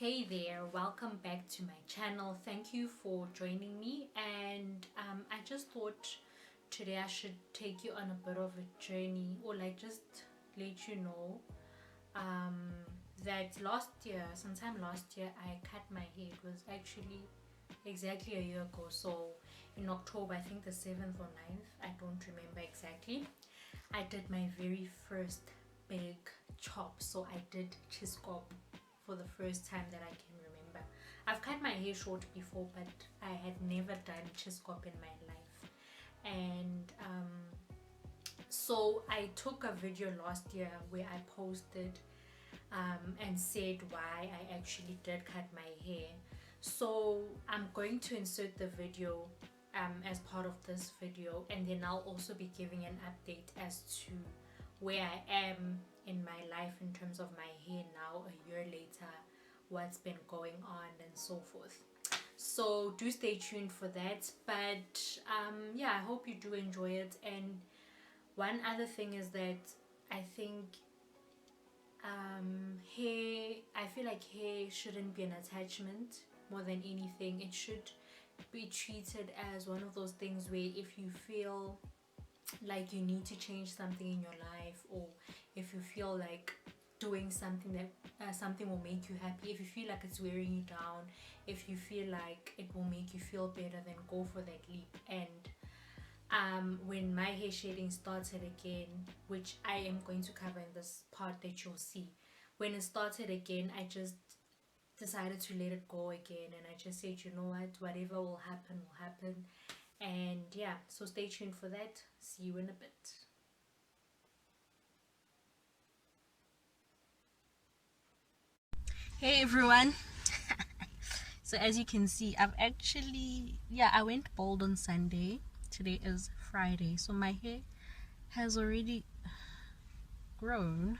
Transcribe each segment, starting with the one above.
Hey there, welcome back to my channel. Thank you for joining me, and I just thought today I should take you on a bit of a journey, or like just let you know um, that sometime last year, I cut my hair. It was actually exactly a year ago, so in October, I think the 7th or 9th, I don't remember exactly, I did my very first big chop. So I did chiskop for the first time that I can remember. I've cut my hair short before, but I had never done chiskop in my life. And so I took a video last year where I posted and said why I actually did cut my hair. So I'm going to insert the video as part of this video, and then I'll also be giving an update as to where I am in my life in terms of my hair now, a year later, what's been going on, and so forth. So do stay tuned for that. But yeah, I hope you do enjoy it. And one other thing is that I think hair, I feel like hair shouldn't be an attachment more than anything. It should be treated as one of those things where if you feel like you need to change something in your life, or if you feel like doing something that something will make you happy, if you feel like it's wearing you down, if you feel like it will make you feel better, then go for that leap. And when my hair shading started again, which I am going to cover in this part that you'll see, when it started again, I just decided to let it go again, and I just said, you know what, whatever will happen will happen. And yeah, so stay tuned for that. See you in a bit. Hey everyone. So as you can see, I went bald on Sunday. Today is Friday, so my hair has already grown.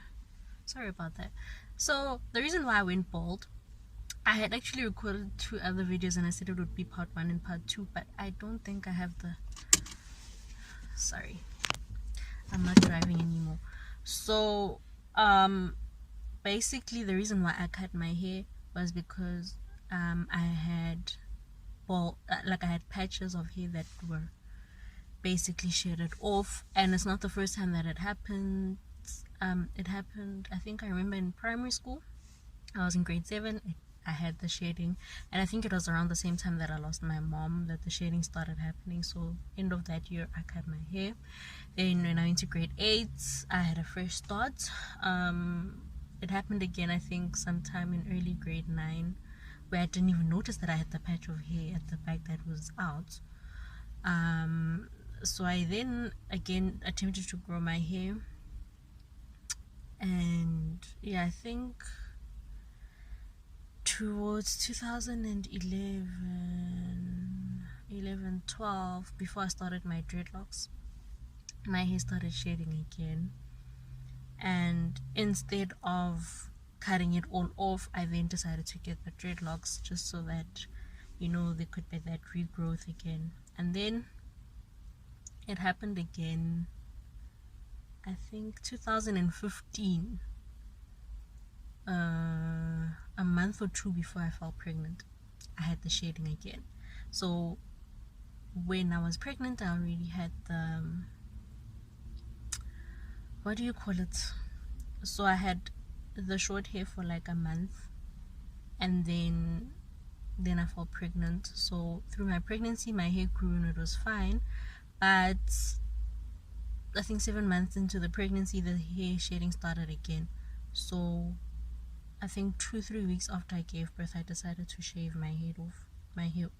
Sorry about that. So the reason why I went bald, I had actually recorded 2 other videos and I said it would be part 1 and part 2, but I don't think I have sorry, I'm not driving anymore. So basically the reason why I cut my hair was because I had I had patches of hair that were basically shedded off, and it's not the first time that it happened. It happened, I think I remember, in primary school. I was in grade 7. I had the shading, and I think it was around the same time that I lost my mom that the shading started happening. So end of that year I cut my hair. Then when I went to grade 8, I had a fresh start. It happened again, I think sometime in early grade 9, where I didn't even notice that I had the patch of hair at the back that was out. So I then again attempted to grow my hair, and yeah, I think towards 12, before I started my dreadlocks, my hair started shedding again. And instead of cutting it all off, I then decided to get the dreadlocks, just so that, you know, there could be that regrowth again. And then it happened again, I think 2015, a month or 2 before I fell pregnant. I had the shading again. So when I was pregnant, I already had the what do you call it? So I had the short hair for like a month, and then I fell pregnant. So through my pregnancy, my hair grew and it was fine, but I think 7 months into the pregnancy, the hair shedding started again. So I think 2-3 weeks after I gave birth, I decided to shave my hair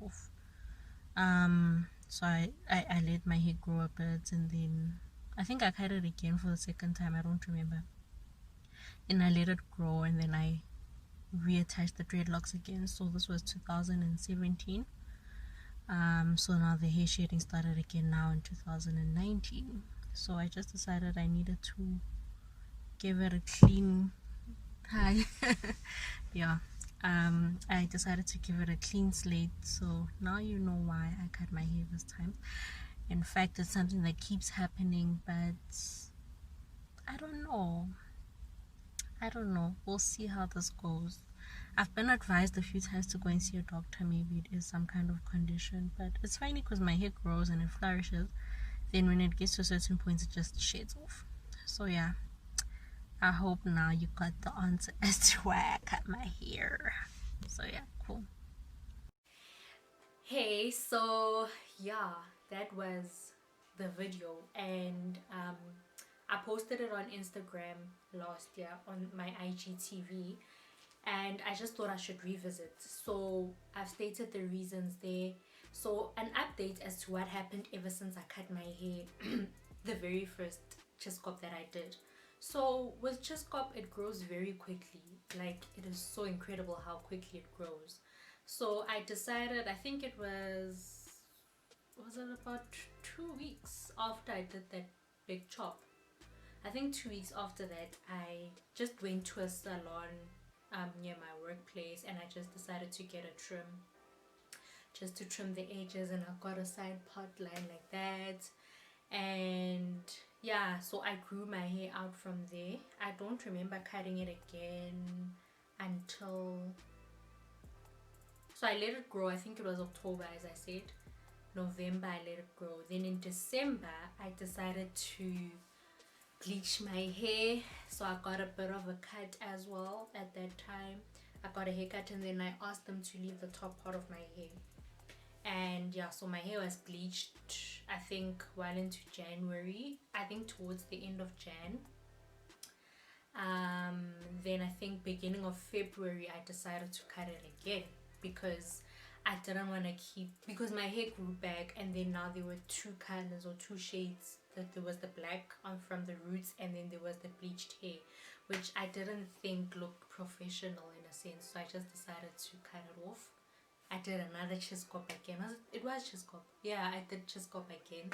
off. So I let my hair grow a bit, and then I think I cut it again for the second time, I don't remember. Then I let it grow, and then I reattached the dreadlocks again. So this was 2017. So now the hair shedding started again now in 2019. So I just decided I needed to give it a clean yeah, I decided to give it a clean slate. So now you know why I cut my hair this time. In fact, it's something that keeps happening, but I don't know. We'll see how this goes. I've been advised a few times to go and see a doctor. Maybe it is some kind of condition, but it's funny because my hair grows and it flourishes. Then when it gets to a certain point, it just shades off. So yeah, I hope now you got the answer as to why I cut my hair. So yeah, cool. Hey, so yeah, that was the video, and I posted it on Instagram last year on my IGTV, and I just thought I should revisit. So I've stated the reasons there. So an update as to what happened ever since I cut my hair, the very first chiskop that I did. So with chiskop, it grows very quickly. Like, it is so incredible how quickly it grows. So I decided, I think it was it about 2 weeks after I did that big chop. I think 2 weeks after that, I just went to a salon near my workplace, and I just decided to get a trim, just to trim the edges, and I got a side part line like that. And yeah, so I grew my hair out from there. I don't remember cutting it again until, so I let it grow. I think it was October, as I said. November I let it grow. Then in December I decided to bleach my hair, so I got a bit of a cut as well. At that time I got a haircut, and then I asked them to leave the top part of my hair. And yeah, so my hair was bleached, I think well into January, I think towards the end of Jan. Then I think beginning of February I decided to cut it again, because I didn't want to keep, because my hair grew back, and then now there were two colors or two shades. That there was the black on from the roots, and then there was the bleached hair, which I didn't think looked professional in a sense. So I just decided to cut it off. I did another chiskop again. It was chiskop. Yeah, I did chiskop again.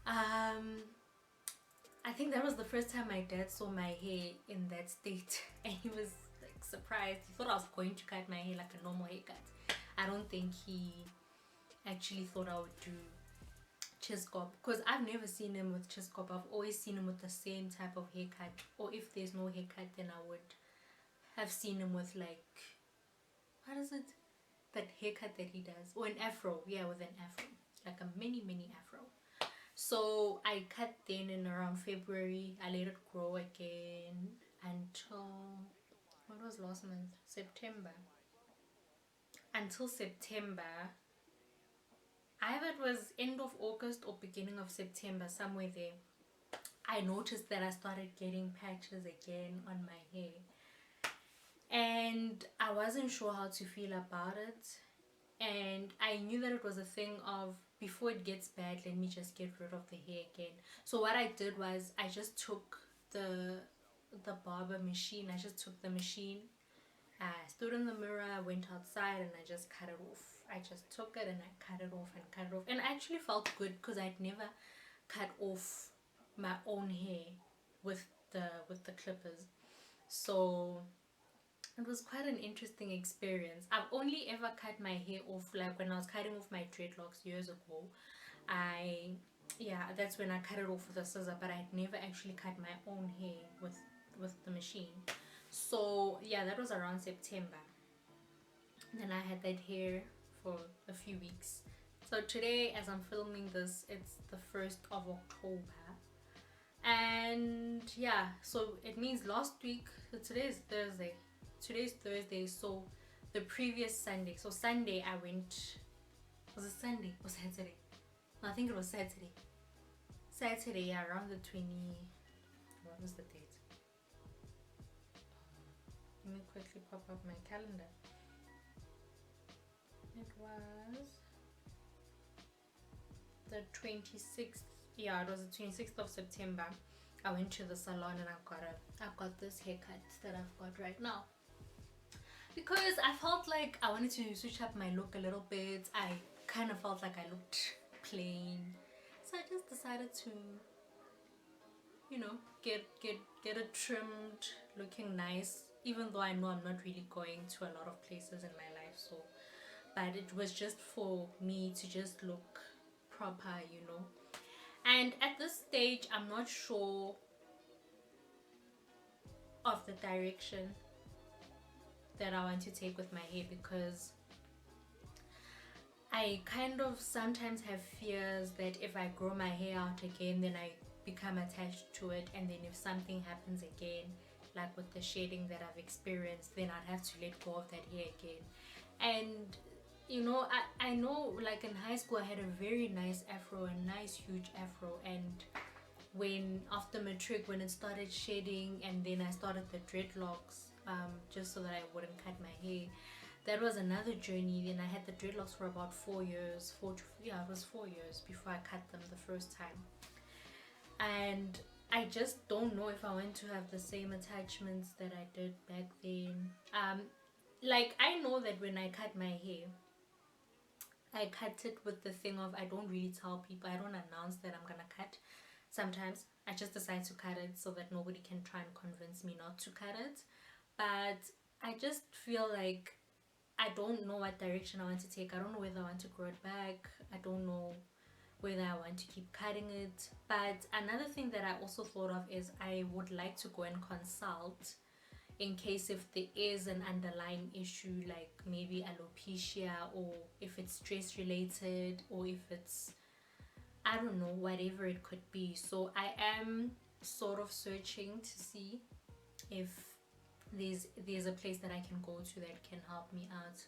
I think that was the first time my dad saw my hair in that state, and he was like surprised. He thought I was going to cut my hair like a normal haircut. I don't think he actually thought I would do chiskop, because I've never seen him with chiskop. I've always seen him with the same type of haircut, or if there's no haircut, then I would have seen him with, like, what is it, that haircut that he does, or an afro. Yeah, with an afro, like a mini afro. So I cut then in around February. I let it grow again until, what was last month? September. Until September, either it was end of August or beginning of September, somewhere there, I noticed that I started getting patches again on my hair, and I wasn't sure how to feel about it. And I knew that it was a thing of, before it gets bad, let me just get rid of the hair again. So what I did was, I just took the barber machine. I just took the machine, I stood in the mirror, I went outside, and I just cut it off. I just took it and I cut it off and cut it off. And I actually felt good, because I'd never cut off my own hair with the clippers. So it was quite an interesting experience. I've only ever cut my hair off, like when I was cutting off my dreadlocks years ago. Yeah, that's when I cut it off with a scissor, but I'd never actually cut my own hair with the machine. So yeah, that was around September. Then I had that hair for a few weeks. So today, as I'm filming this, it's the 1st of October. And yeah, so it means last week, so today's Thursday, so the previous Sunday, so Sunday I went, was it Sunday or Saturday? No, I think it was Saturday, yeah, around the 20, what was the date? Let me quickly pop up my calendar. It was the 26th. Yeah, it was the 26th of September. I went to the salon and I got this haircut that I've got right now, because I felt like I wanted to switch up my look a little bit. I kind of felt like I looked plain, so I just decided to, you know, get it trimmed, looking nice, even though I know I'm not really going to a lot of places in my life. So, but it was just for me to just look proper, you know. And at this stage, I'm not sure of the direction that I want to take with my hair, because I kind of sometimes have fears that if I grow my hair out again, then I become attached to it, and then if something happens again, like with the shedding that I've experienced, then I'd have to let go of that hair again. And you know, I know, like in high school I had a very nice afro, a nice huge afro, and when after matric, when it started shedding, and then I started the dreadlocks, just so that I wouldn't cut my hair, that was another journey. Then I had the dreadlocks for about 4 years, yeah, it was 4 years before I cut them the first time. And I just don't know if I want to have the same attachments that I did back then. Like, I know that when I cut my hair, I cut it with the thing of, I don't really tell people, I don't announce that I'm gonna cut. Sometimes I just decide to cut it so that nobody can try and convince me not to cut it. But I just feel like I don't know what direction I want to take. I don't know whether I want to grow it back. I don't know whether I want to keep cutting it. But another thing that I also thought of is I would like to go and consult in case if there is an underlying issue, like maybe alopecia, or if it's stress related, or if it's, I don't know, whatever it could be. So I am sort of searching to see if there's a place that I can go to that can help me out,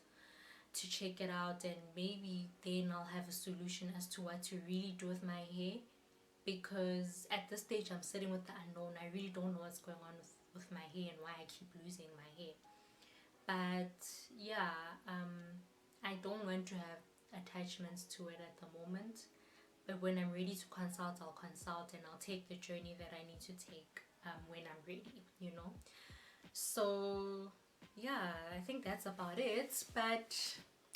to check it out, and maybe then I'll have a solution as to what to really do with my hair. Because at this stage I'm sitting with the unknown. I really don't know what's going on with my hair and why I keep losing my hair. But yeah, I don't want to have attachments to it at the moment. But when I'm ready to consult, I'll consult, and I'll take the journey that I need to take when I'm ready, you know. So yeah, I think that's about it. But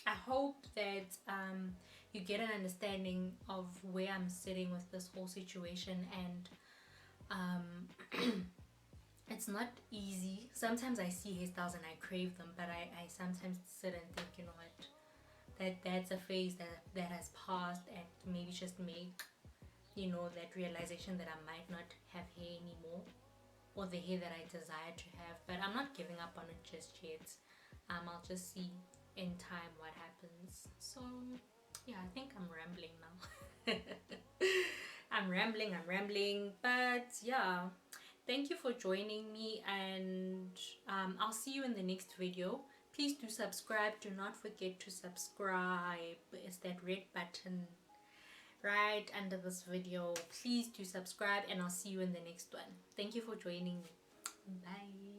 I hope that you get an understanding of where I'm sitting with this whole situation. And it's not easy. Sometimes I see hairstyles and I crave them, but I sometimes sit and think, you know what, that's a phase that has passed, and maybe just make, you know, that realization that I might not have hair anymore, or the hair that I desire to have. But I'm not giving up on it just yet. I'll just see in time what happens. So yeah, I think I'm rambling now. I'm rambling, but yeah, thank you for joining me, and I'll see you in the next video. Please do subscribe. Do not forget to subscribe. It's that red button right under this video. Please do subscribe, and I'll see you in the next one. Thank you for joining me. Bye.